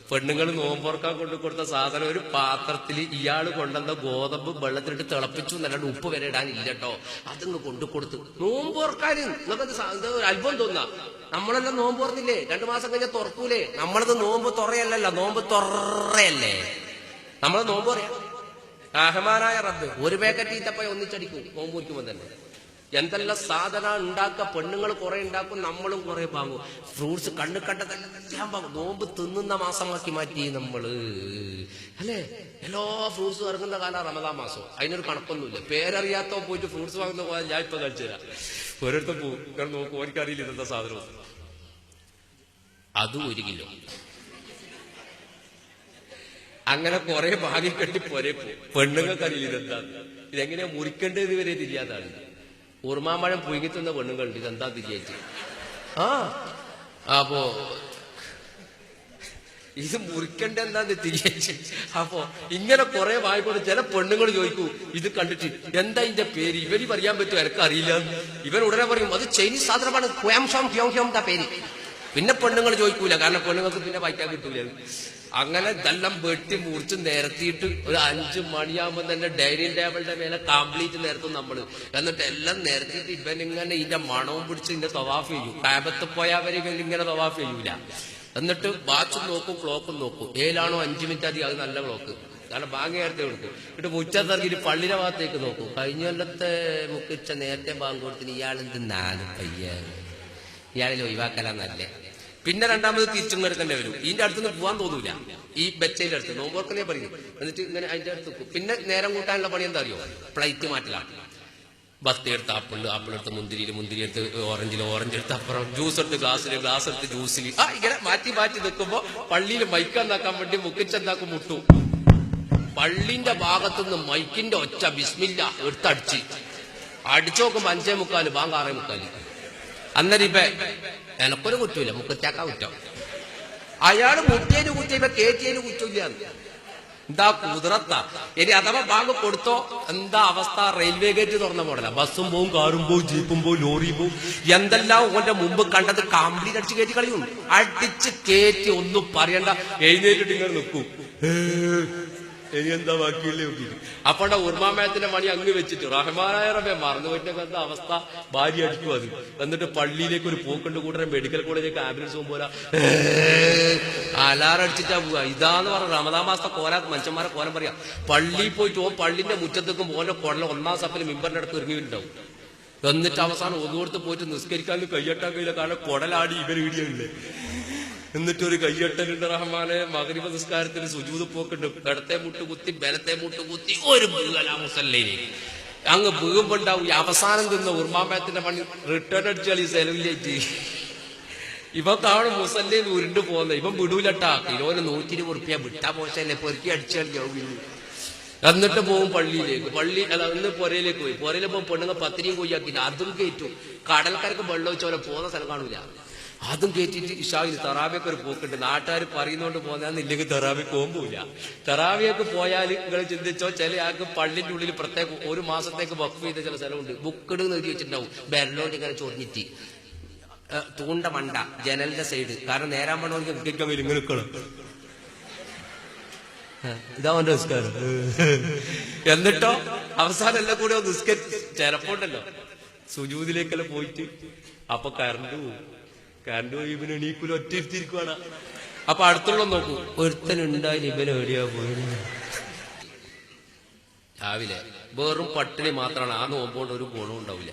പെണ്ണുങ്ങൾ നോമ്പോർക്കാൻ കൊണ്ടു കൊടുത്ത സാധനം ഒരു പാത്രത്തിൽ ഇയാള് കൊണ്ടുവന്ന ഗോതമ്പ് വെള്ളത്തിലിട്ട് തിളപ്പിച്ചു എന്നല്ലാണ്ട് ഉപ്പ് വരെ ഇടാനില്ല കേട്ടോ. അതങ്ങ് കൊണ്ടു കൊടുത്തു നോമ്പോർക്കാൻ. നിങ്ങൾക്ക് അത്ഭുതം തോന്നാ. നമ്മളെല്ലാം നോമ്പ് തുറന്നില്ലേ? 2 മാസം കഴിഞ്ഞാൽ തുറക്കൂലേ? നമ്മളത് നോമ്പ് തുറയല്ലല്ലോ, നോമ്പ് തുറയല്ലേ. നമ്മൾ നോമ്പ് പറയാം. റഹ്മാനായ റബ്ബ് ഒരു പാക്കറ്റ് ഈത്തപ്പഴം ഒന്നിച്ചടിക്കും നോമ്പ് മുറിക്കുമ്പോ തന്നെ. എന്തെല്ലാം സാധന ഉണ്ടാക്ക. പെണ്ണുങ്ങൾ കുറെ ഉണ്ടാക്കും, നമ്മളും കുറെ വാങ്ങും. ഫ്രൂട്ട്സ് കണ്ണു കണ്ടതെല്ലാം വാങ്ങും. നോമ്പ് തിന്നുന്ന മാസമാക്കി മാറ്റി നമ്മള് അല്ലേ. എല്ലാ ഫ്രൂട്ട്സും ഇറങ്ങുന്ന കാലം റമദാൻ മാസം. അതിനൊരു കണക്കൊന്നുമില്ല. പേരറിയാത്തോ പോയിട്ട് ഫ്രൂട്ട്സ് വാങ്ങുന്ന പോയാൽ ഞാൻ ഇപ്പൊ കഴിച്ചു തരാം. ഓരോരുത്തർ പോകും, നോക്കും, ഓർക്കറിയില്ല ഇതെന്താ സാധനം. അതും 1 കിലോ. അങ്ങനെ കുറെ ഭാഗ്യക്കെട്ടി പോരെ പെണ്ണുങ്ങൾക്കറിയില്ല ഇതെന്താ, ഇതെങ്ങനെയാ മുറിക്കേണ്ടത് വരെ തിരിയാതാണ്. ഉറുമാമ്പഴം പുഴുങ്ങിത്തുന്ന പെണ്ണുങ്ങളുണ്ട്, ഇതെന്താ തിരിയായിട്ട്. അപ്പോ ഇത് മുറിക്കേണ്ട എന്താന്ന് തിരിയായിട്ട്. അപ്പോ ഇങ്ങനെ കുറെ വായിക്കൊണ്ട് ചില പെണ്ണുങ്ങൾ ചോദിക്കൂ ഇത് കണ്ടിട്ട് എന്താ ഇതിന്റെ പേര്, ഇവര് പറയാൻ പറ്റും, എനിക്ക് അറിയില്ല. ഇവൻ ഉടനെ പറയും അത് ചൈനീസ് സാധനമാണ്, എന്താ പേര്. പിന്നെ പെണ്ണുങ്ങൾ ചോദിക്കൂല, കാരണം പെണ്ണുങ്ങൾക്ക് പിന്നെ വായിക്കാൻ കിട്ടൂല. അങ്ങനെ ഇതെല്ലാം വെട്ടി മുറിച്ച് നിരത്തിയിട്ട് ഒരു 5 മണിയാകുമ്പോ തന്നെ ഡൈനിങ് ടേബിളിന്റെ മേലെ കംപ്ലീറ്റ് നിരത്തും നമ്മള്. എന്നിട്ട് എല്ലാം നിരത്തിയിട്ട് ഇവനിങ്ങനെ ഇതിന്റെ മണവും പിടിച്ച് ഇതിന്റെ തവാഫ് ചെയ്യും. കാബത്ത് പോയവരെ ഇങ്ങനെ തവാഫ് ചെയ്യൂല. എന്നിട്ട് വാച്ചും നോക്കും, ക്ലോക്കും നോക്കും. ഏലാണോ 5 മിനിറ്റ് അധികം, അത് നല്ല ക്ലോക്ക്, കാരണം ബാങ്ക് നേരത്തെ കൊടുക്കും. എന്നിട്ട് മുറ്റത്തിറങ്ങിയിട്ട് പള്ളിയുടെ ഭാഗത്തേക്ക് നോക്കും. കഴിഞ്ഞ കൊല്ലത്തെ മുക്കിച്ച നേരത്തെ ബാങ്ക് കൊടുത്തിന് ഇയാളെന്ത് 4 പയ്യ, ഇയാളിൽ ഒഴിവാക്കലാന്നല്ലേ. പിന്നെ രണ്ടാമത് തിരിച്ചും കിടക്കേണ്ടി വരും. ഇതിന്റെ അടുത്തുനിന്ന് പോകാൻ തോന്നൂല. ഈ ബെച്ചയുടെ അടുത്ത് നോമ്പോർക്കനെ പറയും. എന്നിട്ട് ഇങ്ങനെ അതിന്റെ അടുത്ത് വെക്കും. പിന്നെ നേരം കൂട്ടാനുള്ള പണി എന്താ അറിയോ? പ്ലേറ്റ് മാറ്റലാണ്. ബത്തി എടുത്ത് ആപ്പിൾ എടുത്ത് മുന്തിരി എടുത്ത് ഓറഞ്ച് എടുത്ത് അപ്പുറം ജ്യൂസ് എടുത്ത് ഗ്ലാസ് എടുത്ത് ജ്യൂസിൽ ഇങ്ങനെ മാറ്റി നിൽക്കുമ്പോ പള്ളിയിൽ മൈക്കെന്നാക്കാൻ വേണ്ടി മുക്കിച്ചെന്നാക്കും മുട്ടു. പള്ളിന്റെ ഭാഗത്തുനിന്ന് മൈക്കിന്റെ ഒച്ച ബിസ്മില്ല എടുത്തടിച്ച് അടിച്ചു നോക്കുമ്പോ 5:45, ബാങ്ക് 6:45. അന്നേരം ഇപ്പൊ എനക്കൊരു കുറ്റമില്ല, മുക്കറ്റാക്ക കുറ്റം. അയാള് മുറ്റിയതിന് കുറ്റിയപ്പോ കേറ്റിയതിന് കുറ്റമില്ല. എന്താ കുതിരത്താ. ഇനി അഥവാ ബാങ്ക് കൊടുത്തോ എന്താ അവസ്ഥ? റെയിൽവേ ഗേറ്റ് തുറന്ന പോടല. ബസ്സും പോവും, കാറും പോവും, ജീപ്പും പോവും, ലോറിയും പോവും. എന്തെല്ലാം ഓന്റെ മുമ്പ് കണ്ടത് കംപ്ലീറ്റ് അടിച്ച് കയറ്റി കളിയും. അടിച്ച് കയറ്റി ഒന്നും പറയണ്ട, എഴുന്നേറ്റിട്ട് ഇങ്ങനെ നിൽക്കും. ഇനി എന്താ ബാക്കിയില്ലേ നോക്കി. അപ്പോണ്ട ഉർമാമയത്തിന്റെ പണി അങ്ങ് വെച്ചിട്ട് റഹ്മാനായ റബ്ബേ മറന്നു പോയിട്ട് എന്താ അവസ്ഥ? ഭാര്യ അടിക്കും അത്. എന്നിട്ട് പള്ളിയിലേക്ക് ഒരു പോക്കുണ്ട് കൂട്ടരെ മെഡിക്കൽ കോളേജിലേക്ക് ആംബുലൻസ് പോകുമ്പോല അലാറം അടിച്ചിട്ടാ പോവുക. ഇതാന്ന് പറഞ്ഞ റമദാൻ മാസത്തെ മനുഷ്യന്മാരെ കോലം പറയാ. പള്ളിയിൽ പോയിട്ട് പള്ളിന്റെ മുറ്റത്തേക്കും ഓരോ കുടല 1-ാം സഫിൽ മിമ്പറിന്റെ അടുത്ത് ഇറങ്ങിയിട്ടുണ്ടാവും. എന്നിട്ട് അവസാനം ഒന്നുകൊടുത്ത് പോയിട്ട് നിസ്കരിക്കാൻ കയ്യട്ടാൻ കഴിയില്ല, കാരണം കുടലാടി ഇവർ വീടിയില്ലേ. എന്നിട്ടൊരു കയ്യട്ടലുണ്ട് റഹ്മാനെ. മഗ്രിബ് നിസ്കാരത്തിന് സുജൂദ് പോക്കുണ്ട്. ഇടത്തെ മുട്ട് കുത്തി ബലത്തെ മുട്ട് കുത്തി ഒരു മുസല്ലയിലേക്ക് അങ്ങ് വീകുമ്പോണ്ടാവും. അവസാനം തിന്ന ഉർമാമ്പഴത്തിന്റെ പണി റിട്ടേൺ അടിച്ചാൽ ഈ സെലവിലേക്ക് ഇവ കാണും മുസല്ലയിൽ ഉരുണ്ടു പോകുന്നത്. ഇവൻ വിടൂലട്ടാ. കിലോന് 120 ഉറുപ്പ്യ വിട്ടാ പോശല്ലേ, പെറുക്കി അടിച്ചാൽ യോഗി. എന്നിട്ട് പോവും പള്ളിയിലേക്ക്. ഇന്ന് പുരയിലേക്ക് പോയി. പുരയിൽ പോകുമ്പോൾ പെണ്ണുങ്ങൾ പത്തിരിയും കൊയ്യാക്കില്ല. അതും കയറ്റും. കടൽക്കാർക്ക് വെള്ളം വെച്ചോലെ പോകുന്ന സ്ഥലം കാണൂല. അതും കയറ്റിട്ട് ഇഷായിൽ തറാവിയൊക്കെ ഒരു പോക്കുണ്ട്. നാട്ടുകാർ പറയുന്നോണ്ട് പോകുന്നതെന്നില്ലെങ്കിൽ തറാവിക്ക് പോകുമ്പോയില്ല. തറാവിയൊക്കെ പോയാൽ നിങ്ങൾ ചിന്തിച്ചോ, ചില ആൾക്ക് പള്ളിന്റെ ഉള്ളിൽ പ്രത്യേക 1 മാസത്തേക്ക് വഖഫ് ചെയ്ത ചില സ്ഥലമുണ്ട്. ബുക്കിട് എഴുതി വെച്ചിട്ടുണ്ടാവും. ബെരലോണ്ട് ഇങ്ങനെ ചൊറിഞ്ഞിട്ട് തൂണ്ട മണ്ട ജനലിന്റെ സൈഡ്. കാരണം നേരാൻ പണമെങ്കിൽ നിൽക്കാൻ വരും, ഇങ്ങനെ നിൽക്കണം. ഇതാ അവന്റെ നിസ്കാരം. എന്നിട്ടോ അവസാനം എല്ലാം കൂടെ നിസ്കരിച്ച് ചിലപ്പോ ഉണ്ടല്ലോ സുജൂദിലേക്കെല്ലാം പോയിട്ട് അപ്പൊ കറണ്ട് പോയി ഇവന് എണീക്കൂല, ഒറ്റ ഇരുത്തിരിക്കുവാണ്. അപ്പൊ അടുത്തുള്ള നോക്കൂ, ഒരുത്തനുണ്ടായാലും ഇവന് എവിടെയാ പോയത്. രാവിലെ വെറും പട്ടിണി മാത്രമാണ്. ആ നോമ്പോണ്ട് ഒരു ഗുണം ഉണ്ടാവില്ല.